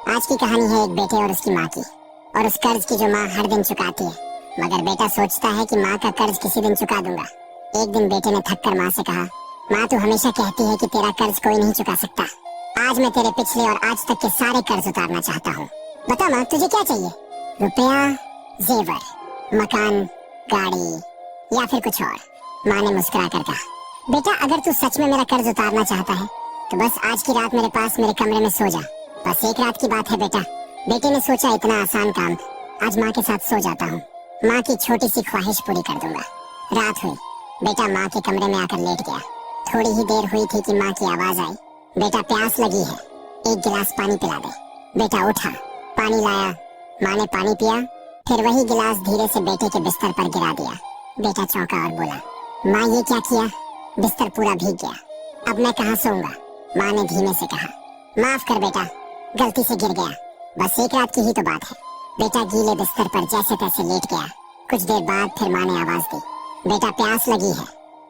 आज की कहानी है एक बेटे और उसकी माँ की, और उस कर्ज की जो माँ हर दिन चुकाती है। मगर बेटा सोचता है कि माँ का कर्ज किसी दिन चुका दूंगा। एक दिन बेटे ने थक कर माँ से कहा, माँ तू हमेशा कहती है कि तेरा कर्ज कोई नहीं चुका सकता। आज मैं तेरे पिछले और आज तक के सारे कर्ज उतारना चाहता हूँ। बता माँ तुझे क्या चाहिए? रुपया, जेवर, मकान, गाड़ी या फिर कुछ और? माँ ने मुस्कुरा कर कहा, बेटा अगर तू सच में मेरा कर्ज उतारना चाहता है तो बस आज की रात मेरे पास मेरे कमरे में सो जा। बस एक रात की बात है बेटा। बेटे ने सोचा इतना आसान काम, आज माँ के साथ सो जाता हूँ, माँ की छोटी सी ख्वाहिश पूरी कर दूंगा। रात हुई, बेटा माँ के कमरे में आकर लेट गया। थोड़ी ही देर हुई थी कि माँ की आवाज आई, बेटा प्यास लगी है, एक गिलास पानी पिला दे। बेटा उठा, पानी लाया। माँ ने पानी पिया, फिर वही गिलास धीरे से बेटे के बिस्तर पर गिरा दिया। बेटा चौंका और बोला, माँ ये क्या किया? बिस्तर पूरा भीग गया, अब मैं कहाँ सोऊंगा? माँ ने धीमे से कहा, माफ कर बेटा, गलती से गिर गया, बस एक रात की ही तो बात है। बेटा गीले बिस्तर पर जैसे तैसे लेट गया। कुछ देर बाद फिर माँ ने आवाज दी, बेटा प्यास लगी है,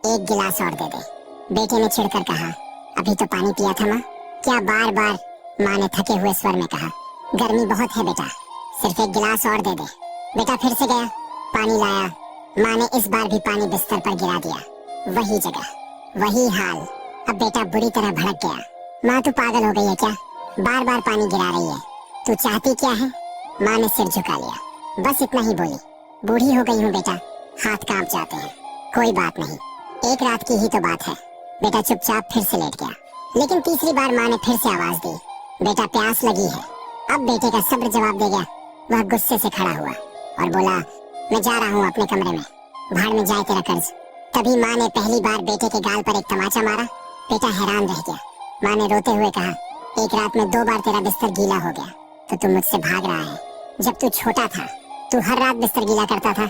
एक गिलास और दे दे। बेटे ने चिढ़कर कहा, अभी तो पानी पिया था माँ, क्या बार बार? माँ ने थके हुए स्वर में कहा, गर्मी बहुत है बेटा, सिर्फ एक गिलास और दे दे। बेटा फिर से गया, पानी लाया। माँ ने इस बार भी पानी बिस्तर पर गिरा दिया। वही जगह, वही हाल। अब बेटा बुरी तरह भड़क गया। माँ तू पागल हो गई है क्या? बार बार पानी गिरा रही है, तू चाहती क्या है? माँ ने सिर झुका लिया, बस इतना ही बोली, बूढ़ी हो गई हूँ बेटा, हाथ कांप जाते हैं। कोई बात नहीं, एक रात की ही तो बात है। बेटा चुपचाप फिर से लेट गया। लेकिन तीसरी बार माँ ने फिर से आवाज दी, बेटा प्यास लगी है। अब बेटे का सब्र जवाब दे गया। वह गुस्से से खड़ा हुआ और बोला, मैं जा रहा हूँ अपने कमरे में, भाड़ में जाए तेरा कर्ज। तभी माँ ने पहली बार बेटे के गाल पर एक तमाचा मारा। बेटा हैरान रह गया। माँ ने रोते हुए कहा, एक रात में 2 बार तेरा बिस्तर गीला हो गया तो तू मुझसे भाग रहा है। जब तू छोटा था तू हर रात बिस्तर गीला करता था,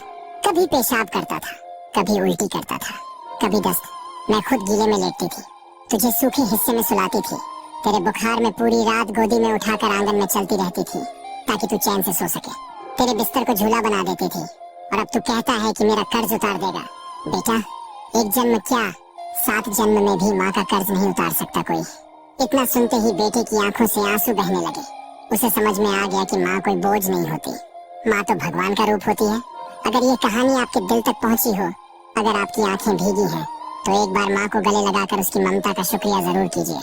कभी पेशाब करता था, कभी उल्टी करता था, कभी दस्त। मैं खुद गीले में लेटती थी, तुझे सूखे हिस्से में सुलाती थी, तेरे बुखार में पूरी रात गोदी में उठाकर आंगन में चलती रहती थी ताकि तू चैन से सो सके। तेरे बिस्तर को झूला बना देती थी, और अब तू कहता है कि मेरा कर्ज उतार देगा। बेटा एक जन्म क्या, 7 जन्म में भी माँ का कर्ज नहीं उतार सकता कोई। इतना सुनते ही बेटे की आंखों से आंसू बहने लगे। उसे समझ में आ गया कि माँ कोई बोझ नहीं होती, माँ तो भगवान का रूप होती है। अगर ये कहानी आपके दिल तक पहुंची हो, अगर आपकी आंखें भीगी हैं, तो एक बार माँ को गले लगाकर उसकी ममता का शुक्रिया जरूर कीजिए।